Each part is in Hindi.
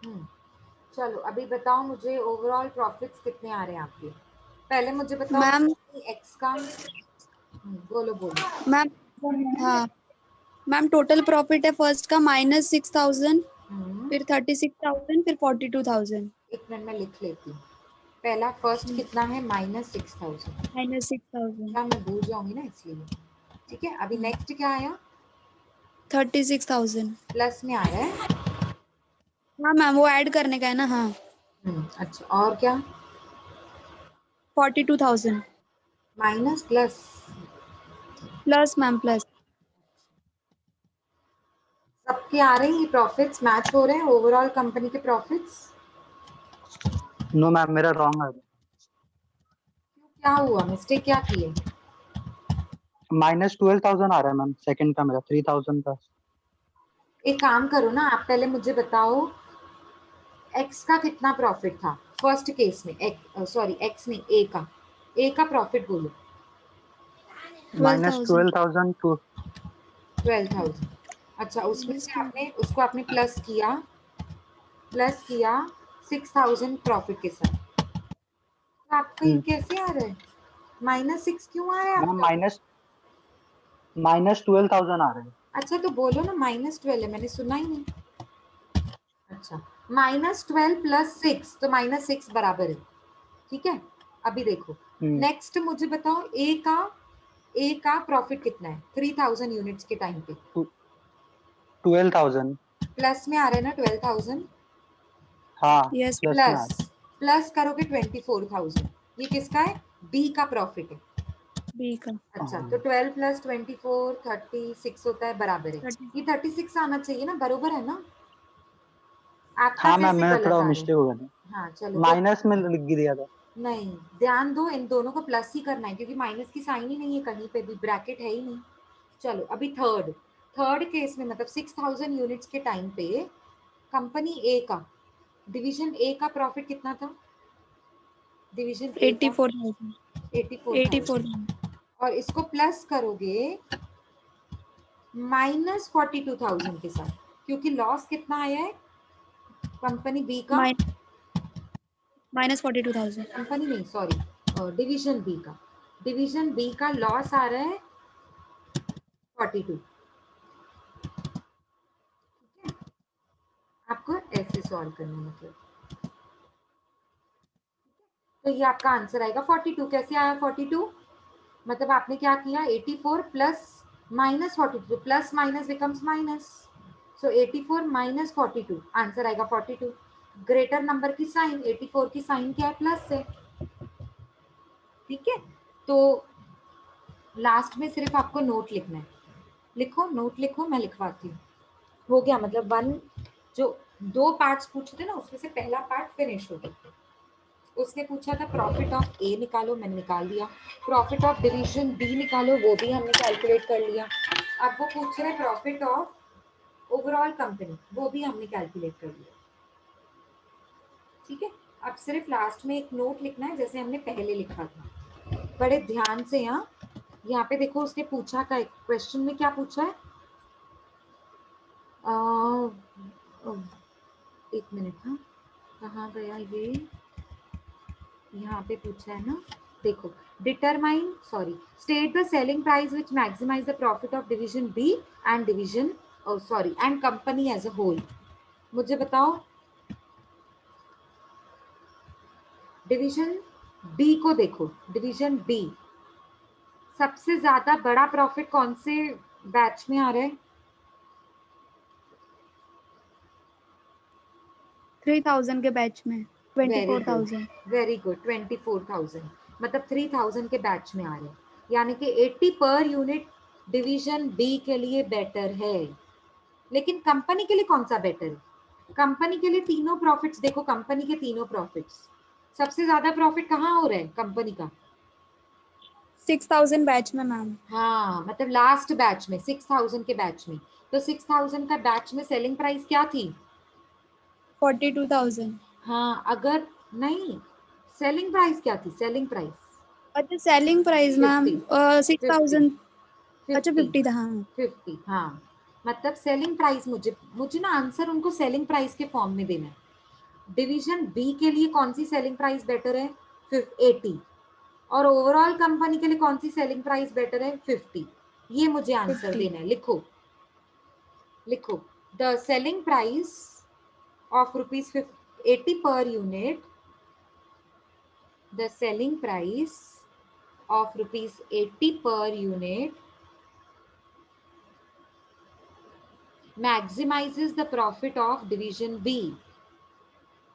हम्म, चलो अभी बताओ मुझे ओवरऑल प्रॉफिट्स कितने आ रहे हैं आपके। पहले मुझे बताओ मैम एक्स का। बोलो बोलो। मैम हाँ मैम, टोटल प्रॉफिट है फर्स्ट का -6,000, हम्म, फिर 36,000, फिर 42,000। एक मिनट में लिख लेती हूँ। पहला फर्स्ट कितना है? -6,000। -6,000। क्या मैं भूल जाऊंगी ना इसलिए। ठीक है, अभी नेक्स्ट क्या आया? 36,000। प्लस में आ रहा है। हाँ मैम, वो ऐड करने का है ना। हाँ, अच्छा, और क्या? 42,000 minus plus? Plus ma'am, plus. सबके आ रहे हैं ये प्रॉफिट्स, मैच हो रहे हैं ओवरऑल कंपनी के प्रॉफिट्स? नो मैम, मेरा रॉन्ग है। क्या हुआ, मिस्टेक क्या की है? -12,000 आ रहा है मैम, सेकंड का मेरा 3,000 का। एक काम करो ना, आप पहले मुझे बताओ एक्स का कितना प्रॉफिट था फर्स्ट केस में। सॉरी एक्स नहीं, ए का प्रॉफिट बोलो। 12,000। -12,000 टू 12,000। अच्छा, उसमें से आपने उसको आपने प्लस किया 6,000 प्रॉफिट के साथ। तो आपका ये कैसे आ रहा है? -6 क्यों आ रहा है मैम, आपका? -12,000 आ रहे हैं। अच्छा तो बोलो ना, -12 है, मैंने सुना ही नहीं। अच्छा, -12 प्लस 6 तो -6 बराबर है। ठीक है, अभी देखो नेक्स्ट मुझे बताओ ए का प्रॉफिट कितना है 3,000 यूनिट्स के टाइम पे? 12,000। प्लस में आ रहा है ना 12,000? हाँ, यस। प्लस में आ प्लस रहा प्लस करोगे 24,000। ये किसका है? बी का प्रॉफिट है। बी का अच्छा, तो है। 12 प्लस 24 36 होता है, बराबर है। 30। ये 36 आना चाहिए ना, बरोबर है ना? आपका हाँ मैम, कैसे मेरा गलत थोड़ा आ रहा मिस्टेक हो गया था। है? हाँ चलो तो माइनस में लिख दिया था। नहीं, ध्यान दो, इन दोनों को प्लस ही करना है क्योंकि माइनस की साइन ही नहीं है कहीं पे भी, ब्रैकेट है ही नहीं। चलो अभी थर्ड केस में मतलब 6,000 यूनिट्स के टाइम पे कंपनी ए का, डिवीजन ए का प्रॉफिट कितना था? डिवीजन ए का 84,000। 84,000। 84,000। और इसको प्लस करोगे -42,000 के साथ, क्योंकि लॉस कितना आया है कंपनी बी का? -42,000। कंपनी नहीं, सॉरी, डिवीजन बी का लॉस आ रहा है 42। आपको ऐसे सॉल्व करना है मतलब। तो ये आपका आंसर आएगा 42। कैसे आया 42? मतलब आपने क्या किया, 84 plus -42, plus minus becomes minus. So 84 -42, answer आएगा 42। ग्रेटर नंबर की साइन, 84 की साइन क्या है? प्लस है। ठीक है, तो लास्ट में सिर्फ आपको नोट लिखना है। लिखो, नोट लिखो, मैं लिखवाती हूँ। हो गया, मतलब वन, जो दो पार्ट्स पूछे थे ना उसमें से पहला पार्ट फिनिश हो गया। उसने पूछा था प्रॉफिट ऑफ ए निकालो, मैंने निकाल दिया। प्रॉफिट ऑफ डिवीजन बी निकालो, वो भी हमने कैलकुलेट कर लिया। अब वो पूछ रहे प्रॉफिट ऑफ ओवरऑल कंपनी, वो भी हमने कैलकुलेट कर लिया। ठीक है, अब सिर्फ लास्ट में एक नोट लिखना है जैसे हमने पहले लिखा था। बड़े ध्यान से यहाँ पे देखो, उसने पूछा का क्वेश्चन में क्या पूछा है? एक मिनट, हाँ कहाँ गया ये? यहाँ पे पूछा है ना, देखो, determine sorry state the selling price which maximise the profit of division B and division sorry and company as a whole. मुझे बताओ डिवीजन बी को देखो, डिवीजन बी सबसे ज्यादा बड़ा प्रॉफिट कौन से बैच में आ रहा है? 3,000 के बैच में वेरी गुड, 24,000। वेरी गुड, 24,000, मतलब 3,000 के बैच में आ रहे हैं। यानी कि 80 पर यूनिट डिवीजन बी के लिए बेटर है। लेकिन कंपनी के लिए कौन सा बेटर है? कंपनी के लिए तीनों प्रॉफिट्स देखो, कंपनी के तीनों प्रॉफिट्स, सबसे ज्यादा प्रॉफिट कहाँ हो रहा है कंपनी का? 6,000 बैच में मैम। हाँ, मतलब लास्ट बैच में 6,000 के बैच में। तो 6,000 का बैच में सेलिंग प्राइस क्या थी? 42,000। हाँ, अगर नहीं, सेलिंग प्राइस क्या थी? सेलिंग प्राइस अच्छा, सेलिंग प्राइस मैम 50, 50, 6,000। अच्छा, 50, 50 था। हाँ। 50, हाँ। मतलब सेलिंग प्राइस, मुझे मुझे ना आंसर उनको सेलिंग प्राइस के फॉर्म में देना है। डिवीजन बी के लिए कौन सी सेलिंग प्राइस बेटर है? 80। और ओवरऑल कंपनी के लिए कौन सी सेलिंग प्राइस बेटर है? 50। ये मुझे आंसर 50। देना है। लिखो लिखो, the selling price of rupees 80 per unit, the selling price of rupees 80 per unit maximizes the profit of division B,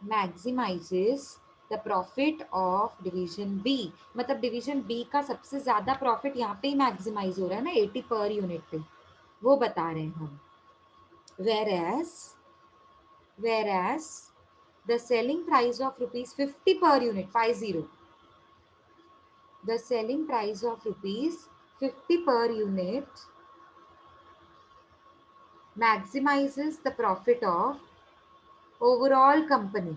maximizes the profit of division B। मतलब डिवीजन B का सबसे ज्यादा प्रॉफिट यहाँ पे ही मैक्सिमाइज हो रहा है ना 80 पर यूनिट पे, वो बता रहे हैं हम। whereas the selling price of rupees 50 per unit, 50, the selling price of rupees 50 per unit maximizes the profit of overall company,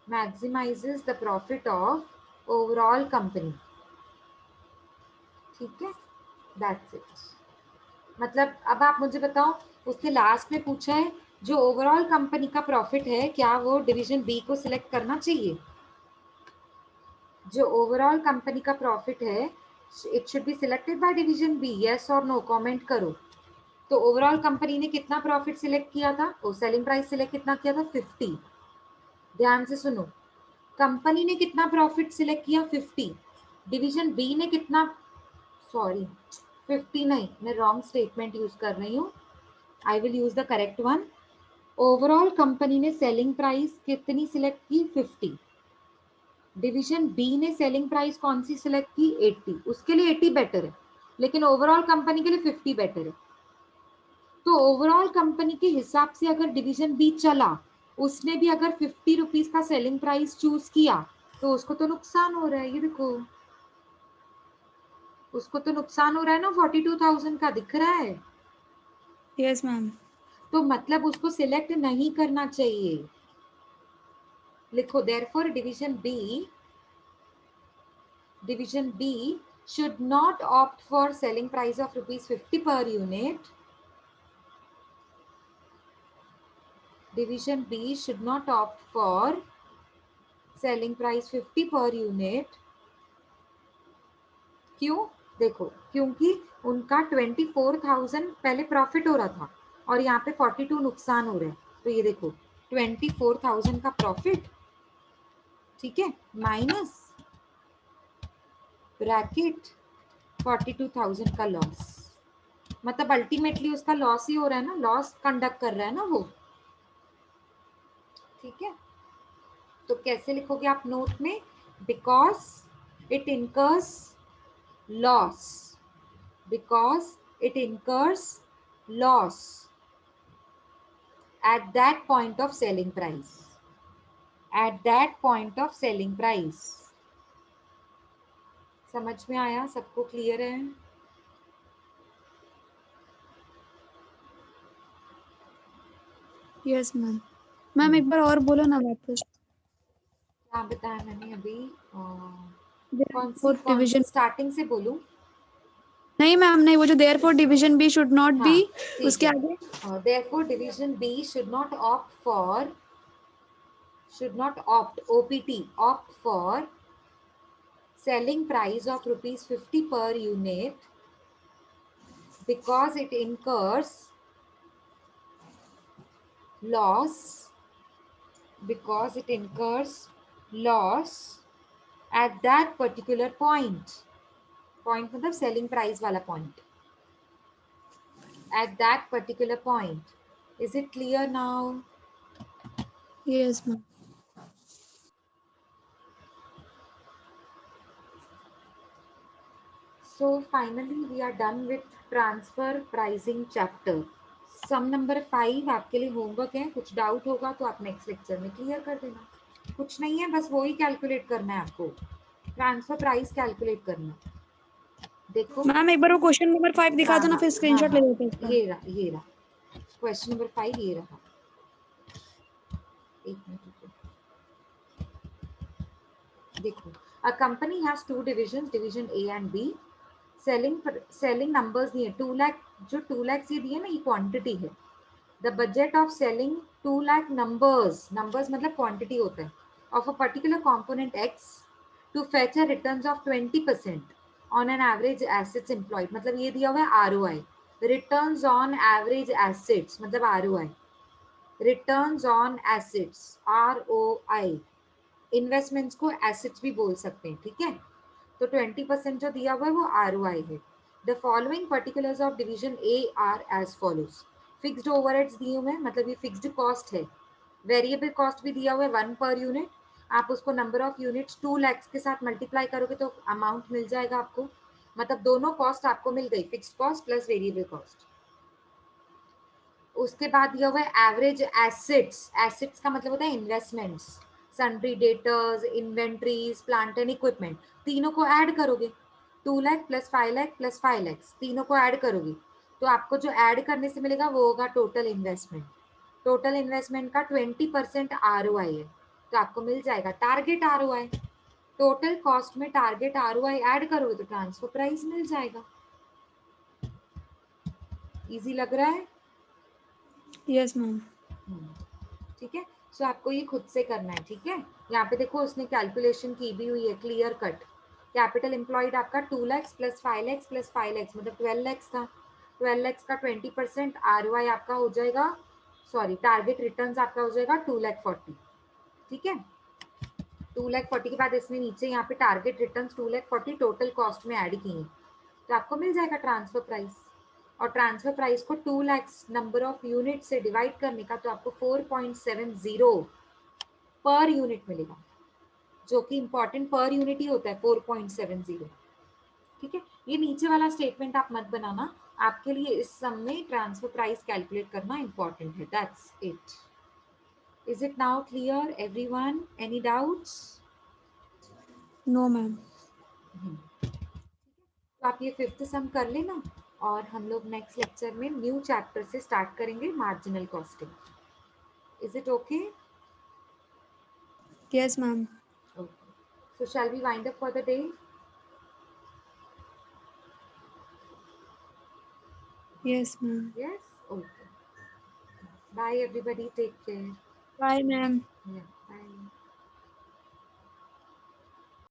maximizes the profit of overall company। ठीक है, that's it। मतलब अब आप मुझे बताओ, उसने लास्ट में पूछा है जो ओवरऑल कंपनी का प्रॉफिट है क्या वो डिवीजन बी को सिलेक्ट करना चाहिए? जो ओवरऑल कंपनी का प्रॉफिट है it should be selected by division B, yes और नो कमेंट करो। तो ओवरऑल कंपनी ने कितना प्रॉफिट सिलेक्ट किया था? वो सेलिंग प्राइस सिलेक्ट कितना किया था? 50। ध्यान से सुनो, कंपनी ने कितना प्रॉफिट सिलेक्ट किया? 50। डिवीजन बी ने कितना, सॉरी 50 नहीं, मैं रॉन्ग स्टेटमेंट यूज कर रही हूँ, I will use the correct one. Overall company ने सेलिंग प्राइस कितनी सिलेक्ट की? 50। डिवीजन बी ने सेलिंग प्राइस कौन सी सिलेक्ट की? 80। उसके लिए 80 बेटर है, लेकिन ओवरऑल कंपनी के लिए 50 बेटर है। तो ओवरऑल कंपनी के हिसाब से अगर डिवीजन बी चला, उसने भी अगर 50 रुपीज का सेलिंग प्राइस चूज किया, तो उसको तो नुकसान हो रहा है। ये देखो, उसको तो नुकसान हो रहा है ना, 42,000 का दिख रहा है। Yes ma'am. तो मतलब उसको सिलेक्ट नहीं करना चाहिए। लिखो, therefore division B should not opt for selling price of rupees 50 per unit, division B should not opt for selling price 50 per unit। क्यों? देखो, क्योंकि उनका 24,000 पहले प्रॉफिट हो रहा था और यहाँ पे 42 नुकसान हो रहा है। तो ये देखो 24,000 का प्रॉफिट, ठीक है, माइनस ब्रैकेट 42,000 का लॉस। मतलब अल्टीमेटली उसका लॉस ही हो रहा है ना, लॉस कंडक्ट कर रहा है ना वो। ठीक है, तो कैसे लिखोगे आप नोट में? Because it incurs loss, because it incurs loss at that point of selling price, at that point of selling price। समझ में आया? सबको क्लियर है? Yes ma'am. मैम एक बार और बोलो ना वापस। क्या बताया मैंने अभी? कौन डिवीजन सी स्टार्टिंग से बोलूं? नहीं मैम नहीं, वो जो therefore division B should not हाँ, बी, ठीक उसके है। आगे therefore division B should not opt for, opt for selling price of rupees 50 per unit because it incurs loss, because it incurs loss at that particular point। point मतलब selling price वाला point, at that particular point। is it clear now? Yes ma'am. So finally we are done with transfer pricing chapter। Sum number 5 आपके लिए होमवर्क है, कुछ डाउट होगा तो आप नेक्स्ट लेक्चर में क्लियर कर देना। कुछ नहीं है, बस वो ही कैलकुलेट करना है आपको, ट्रांसफर प्राइस कैलकुलेट करना। देखो मैम एक बार वो क्वेश्चन नंबर 5 दिखा दो ना, फिर स्क्रीनशॉट ले लेते हैं इसका। ये रहा क्वेश्चन नंबर 5, ये रहा। एक मिनट रुको। देखो, a company has two divisions, division A and B। Selling numbers दिए 2 लाख, जो 2 लाख ये दिए ना, ये क्वांटिटी है। The budget of selling 2 lakh numbers मतलब क्वांटिटी होता है of a particular component X to fetch a returns of 20% on an average assets employed, मतलब ये दिया हुआ है ROI, returns on average assets मतलब ROI, returns on assets ROI, investments को एसेट्स भी बोल सकते हैं, ठीक है। तो 20% जो दिया हुआ है वो आरओआई है। The following particulars of division A are as follows. Fixed overheads दिए हुए हैं, मतलब ये फिक्स्ड कॉस्ट है। वेरिएबल कॉस्ट भी दिया हुआ है 1 पर यूनिट, आप उसको नंबर ऑफ यूनिट्स 2 लाख के साथ मल्टीप्लाई करोगे तो अमाउंट मिल जाएगा आपको, मतलब दोनों कॉस्ट आपको मिल गई, fixed cost plus variable cost. उसके बाद दिया हुआ है एवरेज एसेट्स, एसेट्स का मतलब होता है investments, sundry debtors, inventories, plant and equipment, तीनों को ऐड करोगे 2 लाख प्लस 5 लाख प्लस 5 लाख, तीनों को ऐड करोगे तो आपको जो ऐड करने से मिलेगा वो होगा टोटल इन्वेस्टमेंट। टोटल इन्वेस्टमेंट का 20% आरओआई है, तो आपको मिल जाएगा टारगेट आरओआई। टोटल कॉस्ट में टारगेट आरओआई ऐड करोगे तो ट्रांसफर प्राइस मिल जाएगा। इजी लग रहा है? Yes ma'am. ठीक है। सो आपको ये खुद से करना है, ठीक है। यहाँ पे देखो उसने कैलकुलेशन की भी हुई है क्लियर कट। कैपिटल एम्प्लॉयड आपका 2 लैक्स प्लस 5 लैक्स प्लस 5 लैक्स मतलब 12 लैक्स था। 12 लैक्स का 20% आरओआई आपका हो जाएगा, सॉरी टारगेट रिटर्न्स आपका हो जाएगा 2 लाख 40, ठीक है। 2 लाख 40 के बाद इसने नीचे यहाँ पे target returns 2 lakh 40 total cost में ऐड किए, तो आपको मिल जाएगा ट्रांसफर प्राइस। और ट्रांसफर प्राइस को 2 लाख नंबर ऑफ यूनिट से डिवाइड करने का, तो आपको 4.70 पर यूनिट मिलेगा, जो कि इंपॉर्टेंट पर यूनिट ही होता है 4.70, ठीक है। ये नीचे वाला स्टेटमेंट आप मत बनाना, आपके लिए इस सम में ट्रांसफर प्राइस कैलकुलेट करना इंपॉर्टेंट है। That's it. Is it now clear everyone? Any doubts? No ma'am. तो आप ये 5th सम कर लेना और हम लोग नेक्स्ट लेक्चर में न्यू चैप्टर से स्टार्ट करेंगे, marginal costing. Is it okay? Yes ma'am. Okay. So shall we wind up for the day? Yes ma'am. Yes? Okay. Bye everybody. Take care. Bye ma'am. Yeah. Bye.